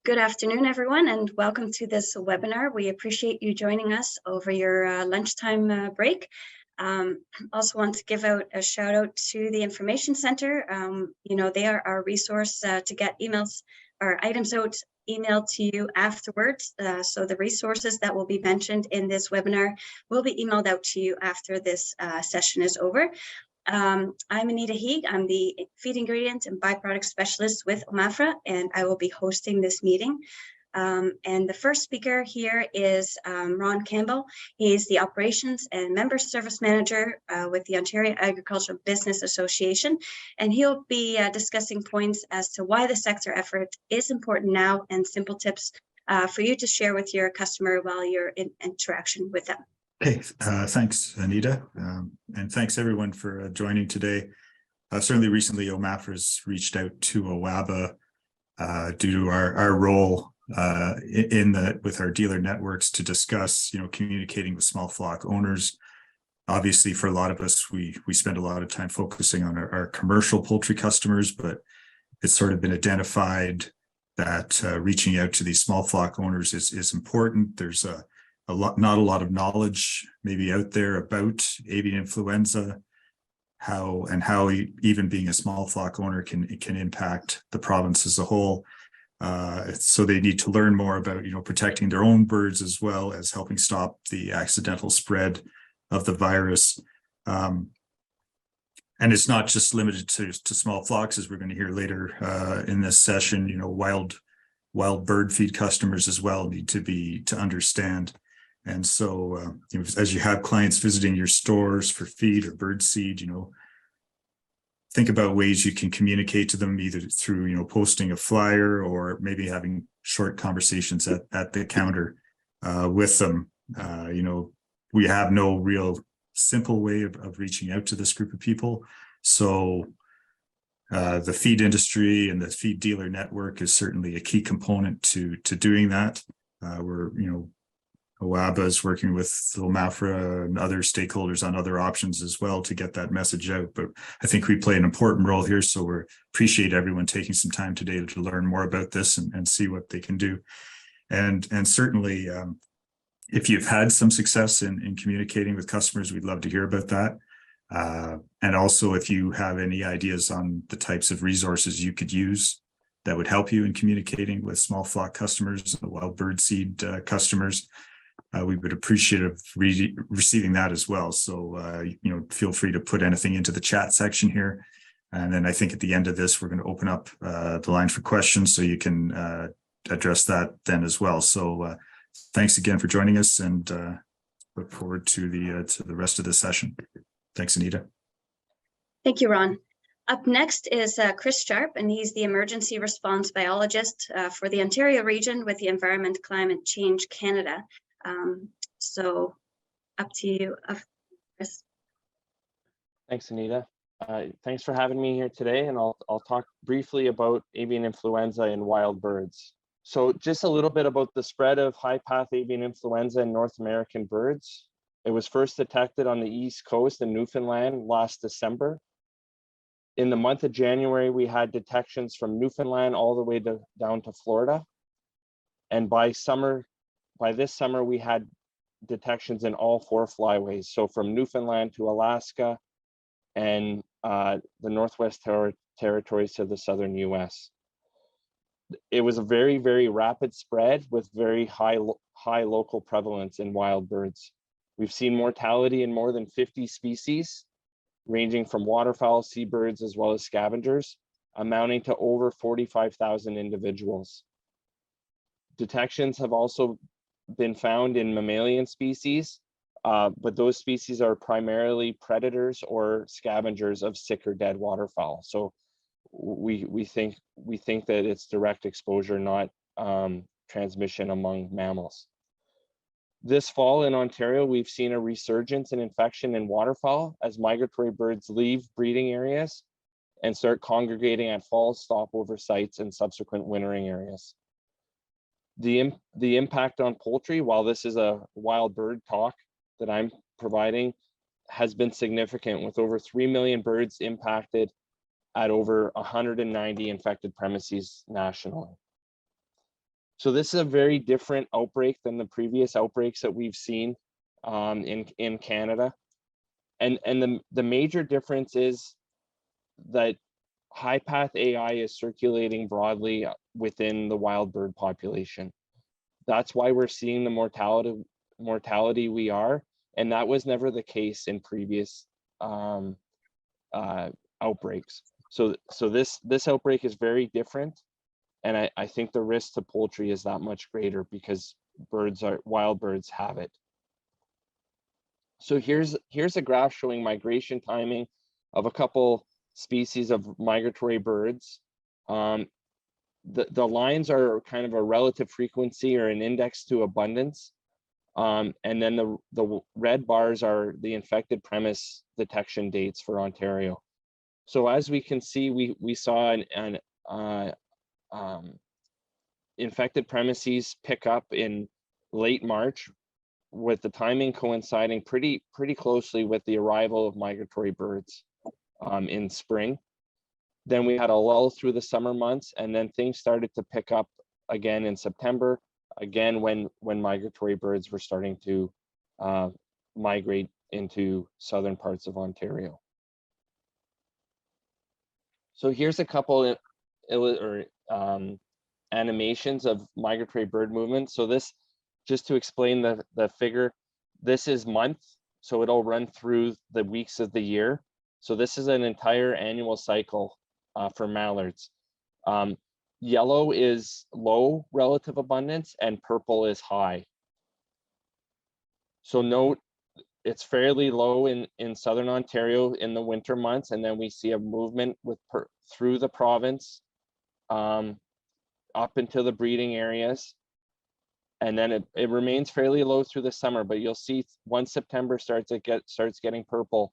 Good afternoon, everyone, and welcome to this webinar. We appreciate you joining us over your lunchtime break. Also want to give out a shout out to the Information Center. They are our resource to get emails or items out emailed to you afterwards. So the resources that will be mentioned in this webinar will be emailed out to you after this session is over. I'm Anita Heeg. I'm the feed ingredient and byproduct specialist with OMAFRA, and I will be hosting this meeting. And the first speaker here is Ron Campbell. He's the Operations and Member Service Manager with the Ontario Agricultural Business Association, and he'll be discussing points as to why the sector effort is important now and simple tips for you to share with your customer while you're in interaction with them. Okay, thanks, Anita, and thanks everyone for joining today. Certainly recently, OMAFRA has reached out to OWABA due to our role with our dealer networks to discuss, communicating with small flock owners. Obviously, for a lot of us, we spend a lot of time focusing on our commercial poultry customers, but it's sort of been identified that reaching out to these small flock owners is important. There's not a lot of knowledge maybe out there about avian influenza, how even being a small flock owner can impact the province as a whole. So they need to learn more about protecting their own birds as well as helping stop the accidental spread of the virus. And it's not just limited to small flocks, as we're going to hear later in this session. Wild bird feed customers as well need to understand. And so, as you have clients visiting your stores for feed or bird seed, think about ways you can communicate to them, either through, posting a flyer or maybe having short conversations at the counter with them. We have no real simple way of reaching out to this group of people. So the feed industry and the feed dealer network is certainly a key component to doing that. OWABA is working with OMAFRA and other stakeholders on other options as well to get that message out. But I think we play an important role here. So we appreciate everyone taking some time today to learn more about this and see what they can do. And certainly, if you've had some success in communicating with customers, we'd love to hear about that. And also, if you have any ideas on the types of resources you could use that would help you in communicating with small flock customers, wild bird seed customers, we would appreciate receiving that as well. So, feel free to put anything into the chat section here. And then I think at the end of this, we're going to open up the line for questions so you can address that then as well. So thanks again for joining us, and look forward to the rest of the session. Thanks, Anita. Thank you, Ron. Up next is Chris Sharp, and he's the Emergency Response Biologist for the Ontario region with the Environment Climate Change Canada. So up to you, Chris. Thanks, Anita. Thanks for having me here today, and I'll talk briefly about avian influenza in wild birds. So just a little bit about the spread of high-path avian influenza in North American birds. It was first detected on the East Coast in Newfoundland last December. In the month of January, we had detections from Newfoundland all the way down to Florida. And by this summer, we had detections in all 4 flyways. So from Newfoundland to Alaska and the Northwest Territories to the southern US. It was a very, very rapid spread with very high local prevalence in wild birds. We've seen mortality in more than 50 species, ranging from waterfowl, seabirds, as well as scavengers, amounting to over 45,000 individuals. Detections have also been found in mammalian species, but those species are primarily predators or scavengers of sick or dead waterfowl. So we think that it's direct exposure, not transmission among mammals. This fall in Ontario, we've seen a resurgence in infection in waterfowl as migratory birds leave breeding areas and start congregating at fall stopover sites and subsequent wintering areas. The impact on poultry, while this is a wild bird talk that I'm providing, has been significant, with over 3 million birds impacted at over 190 infected premises nationally. So this is a very different outbreak than the previous outbreaks that we've seen in Canada. And the major difference is that HPAI AI is circulating broadly within the wild bird population. That's why we're seeing the mortality we are, and that was never the case in previous outbreaks. So this outbreak is very different, and I think the risk to poultry is that much greater because wild birds have it. So here's a graph showing migration timing of a couple species of migratory birds. The lines are kind of a relative frequency or an index to abundance. And then the red bars are the infected premise detection dates for Ontario. So as we can see, we saw an infected premises pick up in late March, with the timing coinciding pretty closely with the arrival of migratory birds in spring. Then we had a lull through the summer months, and then things started to pick up again in September, again when migratory birds were starting to migrate into southern parts of Ontario. So here's a couple animations of migratory bird movement. So this, just to explain the figure, this is month, so it'll run through the weeks of the year. So this is an entire annual cycle for mallards. Yellow is low relative abundance and purple is high. So note, it's fairly low in southern Ontario in the winter months, and then we see a movement through the province up into the breeding areas. And then it remains fairly low through the summer, but you'll see once September starts getting purple.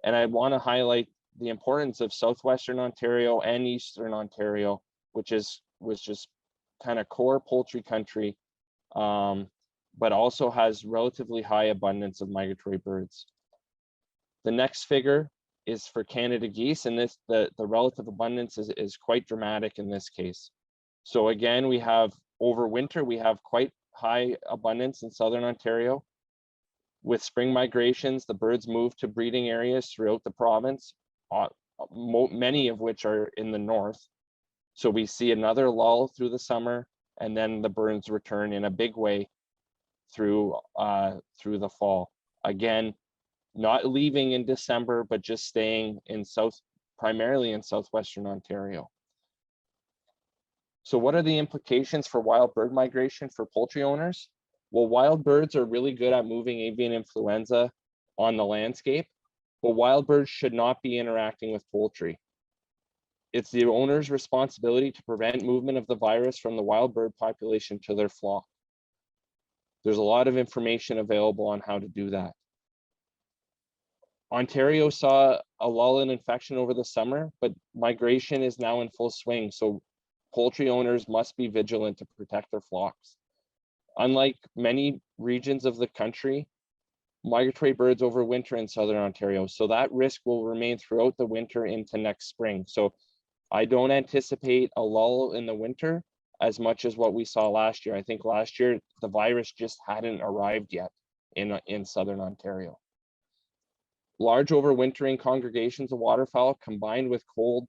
And I want to highlight the importance of southwestern Ontario and eastern Ontario, which was just kind of core poultry country, but also has relatively high abundance of migratory birds. The next figure is for Canada geese, and the relative abundance is quite dramatic in this case. So again, we have over winter, we have quite high abundance in southern Ontario. With spring migrations, the birds move to breeding areas throughout the province, many of which are in the north. So we see another lull through the summer, and then the birds return in a big way through the fall. Again, not leaving in December, but just staying primarily in southwestern Ontario. So what are the implications for wild bird migration for poultry owners? Well, wild birds are really good at moving avian influenza on the landscape, but wild birds should not be interacting with poultry. It's the owner's responsibility to prevent movement of the virus from the wild bird population to their flock. There's a lot of information available on how to do that. Ontario saw a lull in infection over the summer, but migration is now in full swing. So poultry owners must be vigilant to protect their flocks. Unlike many regions of the country, migratory birds overwinter in southern Ontario. So that risk will remain throughout the winter into next spring. So I don't anticipate a lull in the winter as much as what we saw last year. I think last year, the virus just hadn't arrived yet in southern Ontario. Large overwintering congregations of waterfowl combined with cold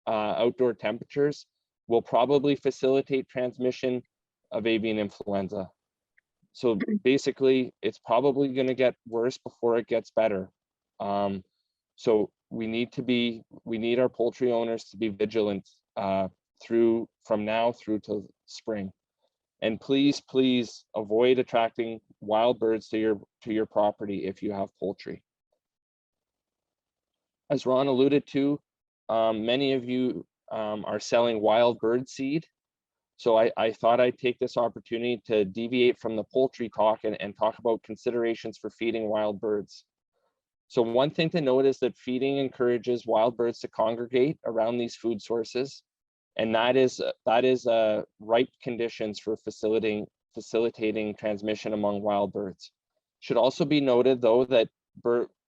outdoor temperatures will probably facilitate transmission of avian influenza. So basically, it's probably going to get worse before it gets better. So we need our poultry owners to be vigilant from now through to spring. And please avoid attracting wild birds to your property if you have poultry. As Ron alluded to, many of you are selling wild bird seed. So I thought I'd take this opportunity to deviate from the poultry talk and talk about considerations for feeding wild birds. So one thing to note is that feeding encourages wild birds to congregate around these food sources, and that is ripe conditions for facilitating transmission among wild birds. Should also be noted, though, that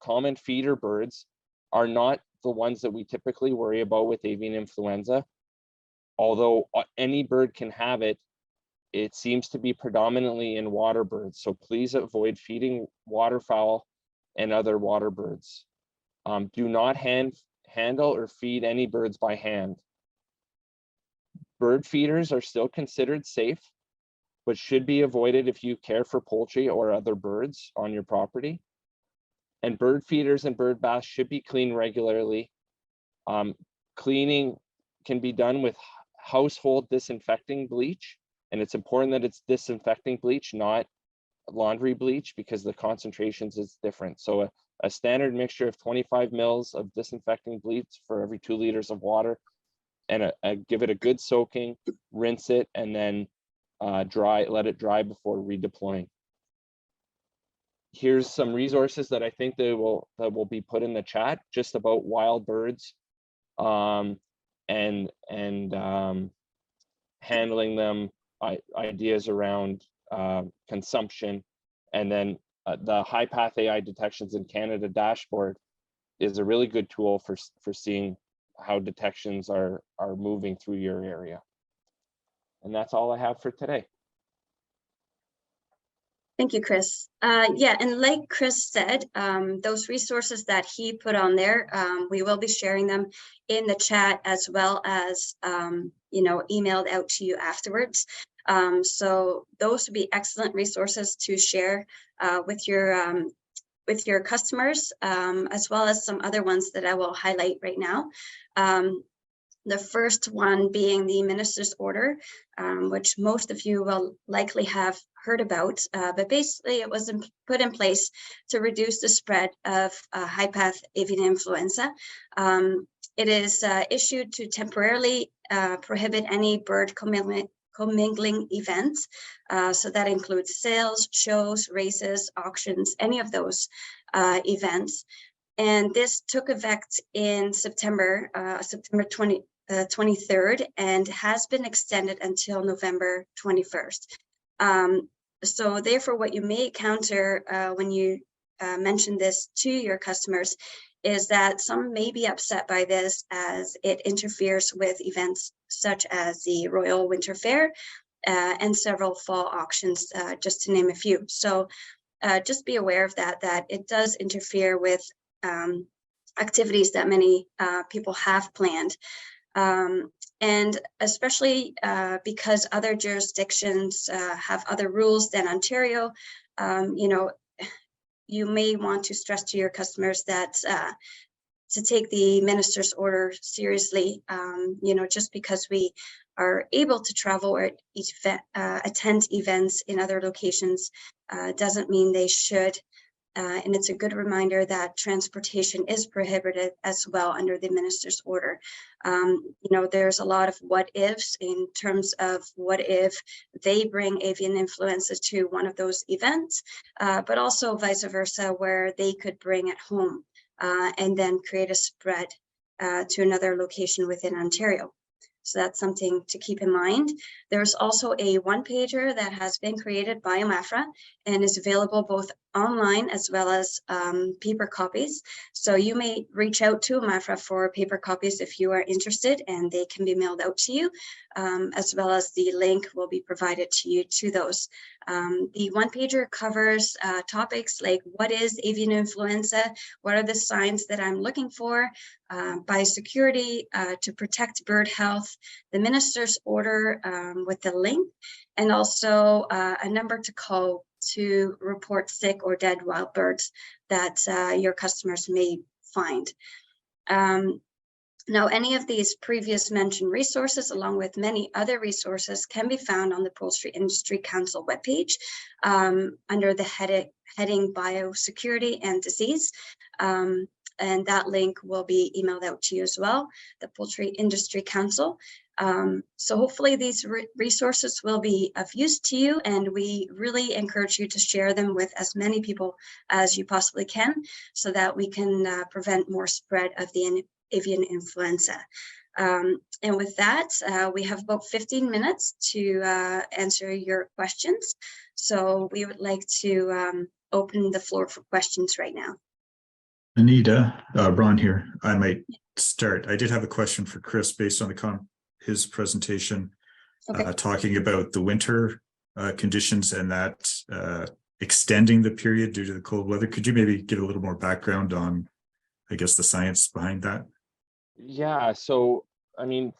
common feeder birds are not the ones that we typically worry about with avian influenza. Although any bird can have it, it seems to be predominantly in water birds. So please avoid feeding waterfowl and other water birds. Do not handle or feed any birds by hand. Bird feeders are still considered safe, but should be avoided if you care for poultry or other birds on your property. And bird feeders and bird baths should be cleaned regularly. Cleaning can be done with household disinfecting bleach, and it's important that it's disinfecting bleach, not laundry bleach, because the concentrations is different. So a standard mixture of 25 mils of disinfecting bleach for every 2 liters of water, and give it a good soaking, rinse it, and then let it dry before redeploying. Here's some resources that I think that will be put in the chat just about wild birds and handling them, ideas around consumption, and then the HPAI AI Detections in Canada dashboard is a really good tool for seeing how detections are moving through your area. And that's all I have for today. Thank you, Chris. Yeah, and like Chris said, those resources that he put on there, we will be sharing them in the chat, as well as emailed out to you afterwards. So those would be excellent resources to share with your customers, as well as some other ones that I will highlight right now. The first one being the minister's order, which most of you will likely have heard about, but basically it was put in place to reduce the spread of high-path avian influenza. It is issued to temporarily prohibit any bird commingling events. So that includes sales, shows, races, auctions, any of those events. And this took effect in September 23rd, and has been extended until November 21st. So therefore, what you may encounter when you mention this to your customers is that some may be upset by this, as it interferes with events such as the Royal Winter Fair and several fall auctions, just to name a few. So just be aware of that it does interfere with activities that many people have planned. And especially because other jurisdictions have other rules than Ontario, you may want to stress to your customers that to take the minister's order seriously. Just because we are able to travel or attend events in other locations doesn't mean they should. And it's a good reminder that transportation is prohibited as well under the minister's order. There's a lot of what ifs in terms of what if they bring avian influenza to one of those events, but also vice versa, where they could bring it home and then create a spread to another location within Ontario. So that's something to keep in mind. There's also a one-pager that has been created by OMAFRA and is available both online as well as paper copies. So you may reach out to OMAFRA for paper copies if you are interested, and they can be mailed out to you, as well as the link will be provided to you to those. The one-pager covers topics like what is avian influenza, what are the signs that I'm looking for, biosecurity to protect bird health, the minister's order with the link, and also a number to call to report sick or dead wild birds that your customers may find. Now, any of these previous mentioned resources, along with many other resources, can be found on the Poultry Industry Council webpage under the heading Biosecurity and Disease. And that link will be emailed out to you as well, the Poultry Industry Council. So hopefully these resources will be of use to you, and we really encourage you to share them with as many people as you possibly can, so that we can prevent more spread of the avian influenza. And with that, we have about 15 minutes to answer your questions. So we would like to open the floor for questions right now. Anita, Ron here. I might start. I did have a question for Chris based on his presentation, Okay. Talking about the winter conditions and that extending the period due to the cold weather. Could you maybe give a little more background on, I guess, the science behind that? Yeah, so I mean,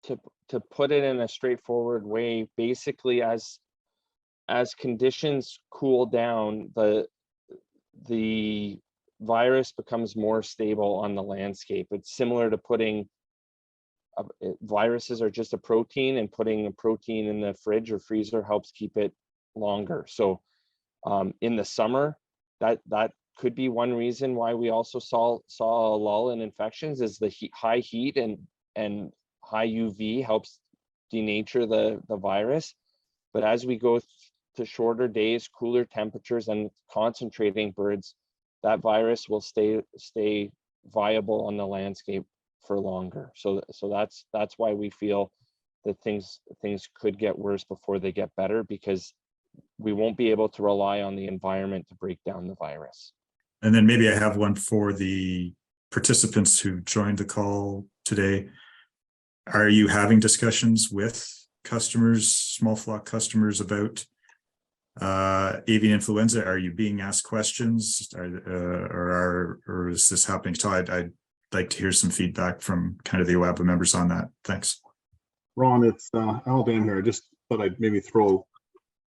to put it in a straightforward way, basically as conditions cool down, the virus becomes more stable on the landscape. It's similar to putting viruses are just a protein, and putting a protein in the fridge or freezer helps keep it longer. So in the summer, that could be one reason why we also saw a lull in infections, is the high heat and high UV helps denature the virus. But as we go to shorter days, cooler temperatures, and concentrating birds, that virus will stay viable on the landscape for longer. So that's why we feel that things could get worse before they get better, because we won't be able to rely on the environment to break down the virus. And then maybe I have one for the participants who joined the call today. Are you having discussions with customers, small flock customers, about avian influenza? Are you being asked questions, or is this happening? So I'd like to hear some feedback from kind of the OABA members on that. Thanks. Ron, it's Alabama here. I just thought I'd maybe throw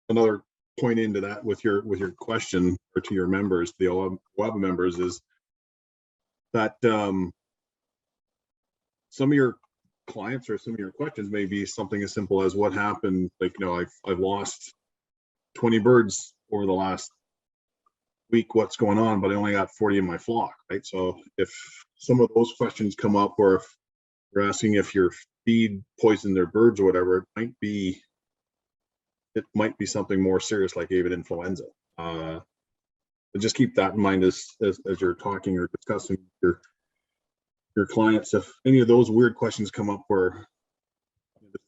another point into that with your question, or to your members, the OABA members, is that some of your clients or some of your questions may be something as simple as what happened, like, I've lost 20 birds over the last week, what's going on, but I only got 40 in my flock, right? So if some of those questions come up, or if you're asking if your feed poisoned their birds or whatever, it might be something more serious like avian influenza. But just keep that in mind as you're talking or discussing your clients. If any of those weird questions come up, where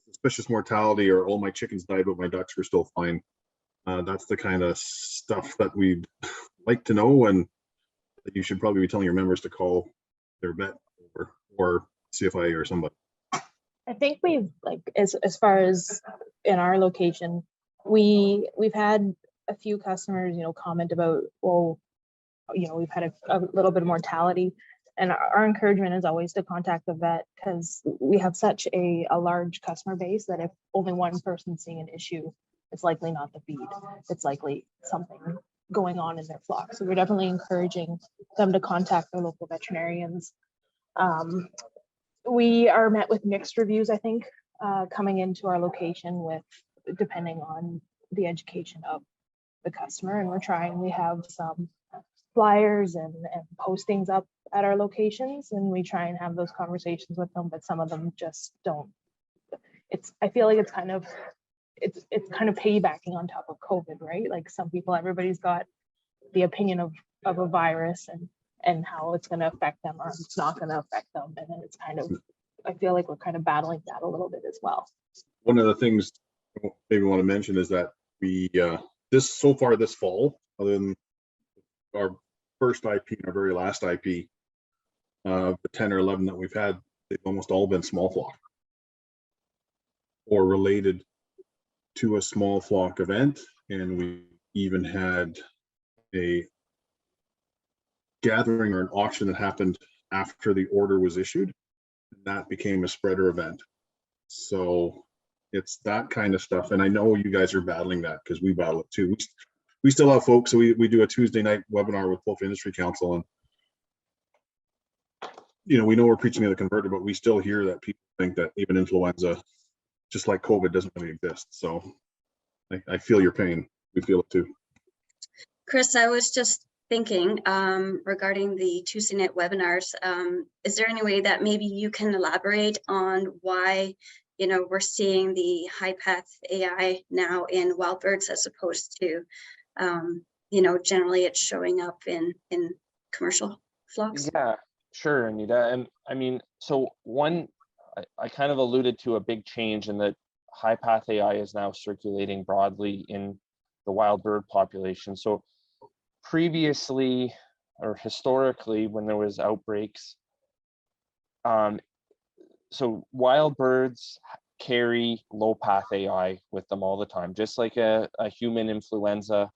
suspicious mortality, or my chickens died but my ducks were still fine, that's the kind of stuff that we'd like to know, and that you should probably be telling your members to call their vet or CFI or somebody. I think we've, like, as far as in our location, we've had a few customers, comment about, well, we've had a little bit of mortality, and our encouragement is always to contact the vet, because we have such a large customer base that if only one person's seeing an issue, it's likely not the feed. It's likely something going on in their flock. So we're definitely encouraging them to contact their local veterinarians. We are met with mixed reviews, I think, coming into our location, with depending on the education of the customer. And we have some flyers and postings up at our locations, and we try and have those conversations with them, but some of them just don't. I feel like it's kind of piggybacking on top of COVID, right? Like, some people, everybody's got the opinion of a virus and how it's going to affect them or it's not going to affect them. And then it's I feel like we're kind of battling that a little bit as well. One of the things I maybe want to mention is that we, so far this fall, other than our first IP and our very last IP, the 10 or 11 that we've had, they've almost all been small flock or related to a small flock event. And we even had a gathering or an auction that happened after the order was issued. That became a spreader event. So it's that kind of stuff. And I know you guys are battling that, because we battle it too. We still have folks. So we do a Tuesday night webinar with Wolf Industry Council, and we know we're preaching to the converted, but we still hear that people think that even influenza, just like COVID, doesn't really exist. So I feel your pain. We feel it too. Chris, I was just thinking regarding the Tuesday night webinars, is there any way that maybe you can elaborate on why we're seeing the HPAI now in wild birds, as opposed to generally it's showing up in commercial flocks? Yeah, sure, Anita. And I mean, so one, I kind of alluded to a big change in that HPAI is now circulating broadly in the wild bird population. So previously, or historically, when there was outbreaks, so wild birds carry low path AI with them all the time, just like a human influenza.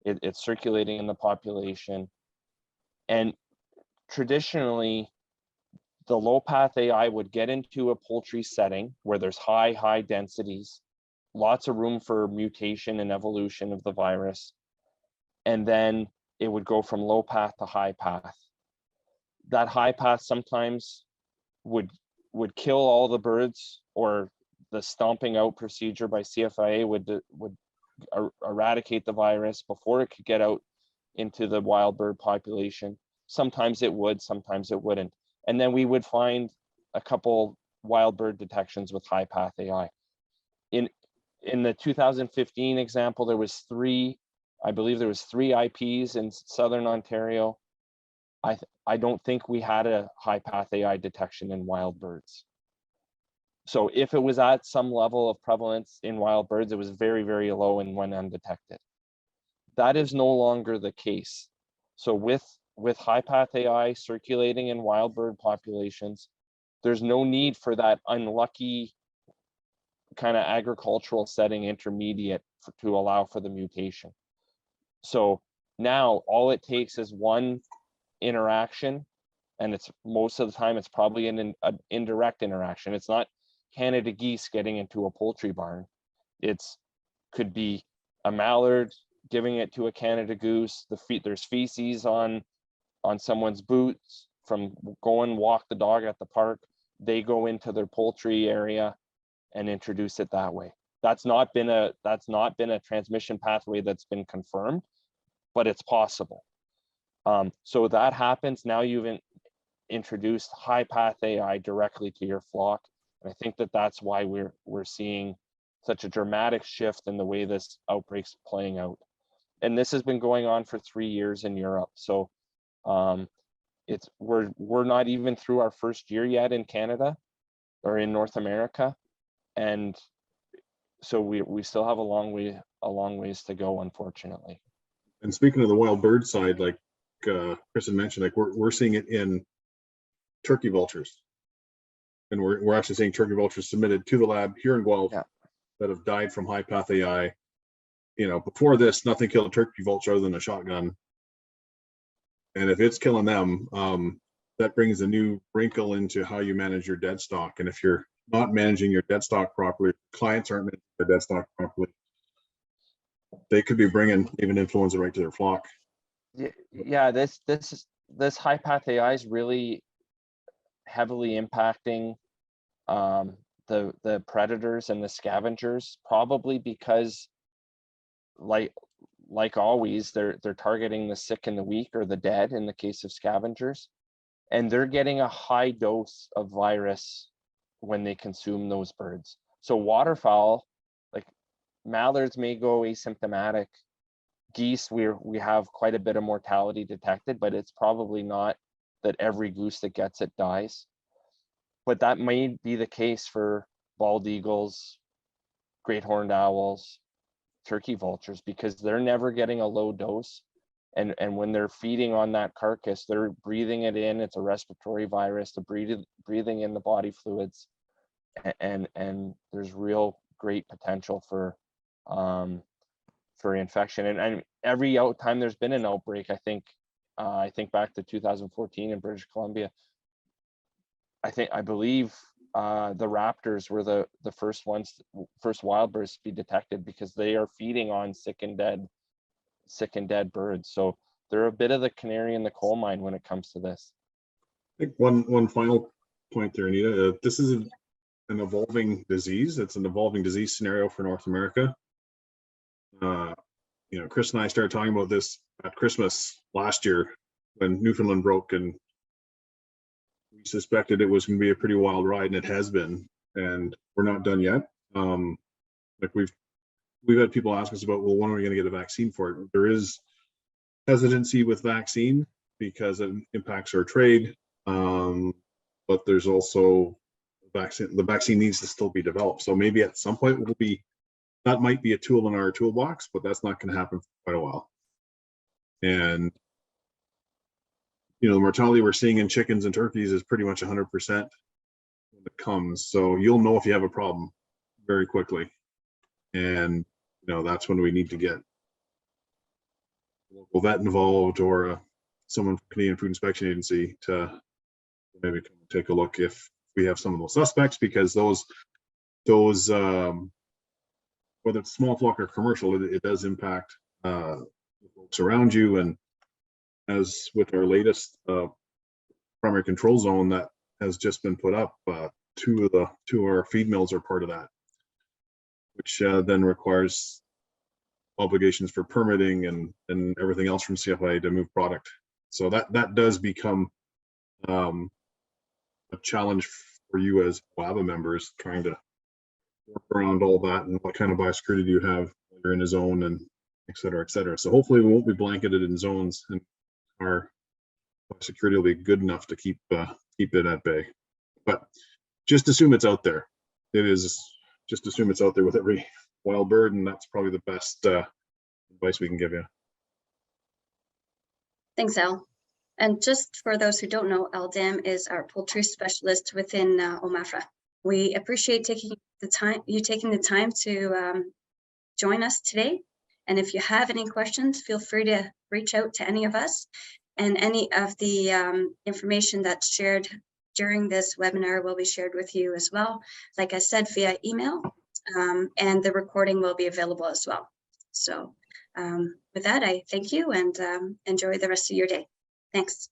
It's circulating in the population. And traditionally, the low path AI would get into a poultry setting where there's high densities, lots of room for mutation and evolution of the virus. And then it would go from low path to high path. That high path sometimes would kill all the birds, or the stomping out procedure by CFIA would eradicate the virus before it could get out into the wild bird population. Sometimes it would, sometimes it wouldn't. And then we would find a couple wild bird detections with high path AI. In the 2015 example, there was I believe there was 3 IPs in Southern Ontario. I don't think we had a high path AI detection in wild birds. So if it was at some level of prevalence in wild birds, it was very, very low and went undetected. That is no longer the case. So with high path AI circulating in wild bird populations, there's no need for that unlucky kind of agricultural setting intermediate to allow for the mutation. So now all it takes is one interaction, and it's most of the time it's probably an indirect interaction. It's not Canada geese getting into a poultry barn. Could be a mallard giving it to a Canada goose. There's feces on someone's boots from going walk the dog at the park. They go into their poultry area and introduce it that way. That's not been a transmission pathway that's been confirmed, but it's possible. So that happens. Now you've introduced high path AI directly to your flock. And I think that's why we're seeing such a dramatic shift in the way this outbreak's playing out. And this has been going on for 3 years in Europe. So we're not even through our first year yet in Canada or in North America. And so we still have a long ways to go, unfortunately. And speaking of the wild bird side, like Chris had mentioned, like we're seeing it in turkey vultures, and we're actually seeing turkey vultures submitted to the lab here in Guelph that have died from high path AI. You know, before this, nothing killed a turkey vulture other than a shotgun, and if it's killing them, that brings a new wrinkle into how you manage your dead stock. And if you're not managing your dead stock properly, clients aren't managing their dead stock properly, they could be bringing even influenza right to their flock. Yeah, this high path AI is really heavily impacting the predators and the scavengers, probably because like always, they're targeting the sick and the weak, or the dead in the case of scavengers, and they're getting a high dose of virus when they consume those birds. So waterfowl, like mallards, may go asymptomatic. Geese, we have quite a bit of mortality detected, but it's probably not that every goose that gets it dies. But that may be the case for bald eagles, great horned owls, turkey vultures, because they're never getting a low dose. And when they're feeding on that carcass, they're breathing it in. It's a respiratory virus. They're breathing in the body fluids, and there's real great potential for infection. And every time there's been an outbreak, I think back to 2014 in British Columbia, I believe the raptors were the first wild birds to be detected, because they are feeding on sick and dead birds. So they're a bit of the canary in the coal mine when it comes to this. I think one final point there, Anita. This is an evolving disease. It's an evolving disease scenario for North America. You know, Chris and I started talking about this at Christmas last year when Newfoundland broke, and we suspected it was going to be a pretty wild ride, and it has been. And we're not done yet. Like we've had people ask us about, well, when are we going to get a vaccine for it? There is hesitancy with vaccine because it impacts our trade, but there's also the vaccine needs to still be developed. So maybe at some point that might be a tool in our toolbox, but that's not going to happen for quite a while. And you know, the mortality we're seeing in chickens and turkeys is pretty much 100% when it comes. So you'll know if you have a problem very quickly. And, that's when we need to get a local vet involved or someone from Canadian Food Inspection Agency to maybe come take a look if we have some of those suspects, because those whether it's small flock or commercial, it does impact the folks around you. And as with our latest primary control zone that has just been put up, two of our feed mills are part of that, which then requires obligations for permitting and everything else from CFIA to move product. So that does become a challenge for you as WABA members, trying to work around all that and what kind of biosecurity do you have when you're in a zone, and et cetera, et cetera. So hopefully we won't be blanketed in zones, and our biosecurity will be good enough to keep it at bay. But just assume it's out there. Just assume it's out there with every wild bird, and that's probably the best advice we can give you. Thanks, Al. And just for those who don't know, Al Dam is our poultry specialist within OMAFRA. We appreciate taking the time to join us today. And if you have any questions, feel free to reach out to any of us. And any of the information that's shared during this webinar will be shared with you as well. Like I said, via email, and the recording will be available as well. So with that, I thank you and enjoy the rest of your day. Thanks.